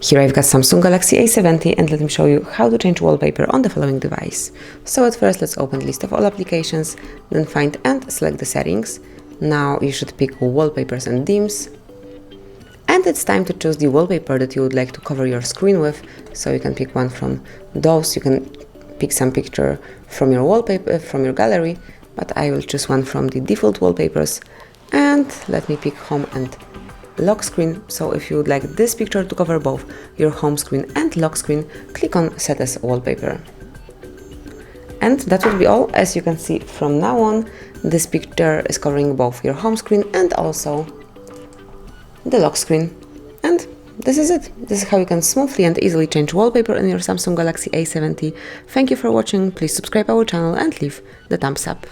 Here I've got Samsung Galaxy A70 and let me show you how to change wallpaper on the following device. So at first let's open the list of all applications, then find and select the settings. Now you should pick wallpapers and themes. And it's time to choose the wallpaper that you would like to cover your screen with. So you can pick one from those, you can pick some picture from your wallpaper, from your gallery, but I will choose one from the default wallpapers. And let me pick home and lock screen. So if you would like this picture to cover both your home screen and lock screen, click on set as wallpaper. And that would be all. As you can see, from now on this picture is covering both your home screen and also the lock screen. And this is it. This is how you can smoothly and easily change wallpaper in your Samsung Galaxy A70. Thank you for watching. Please subscribe our channel and leave the thumbs up.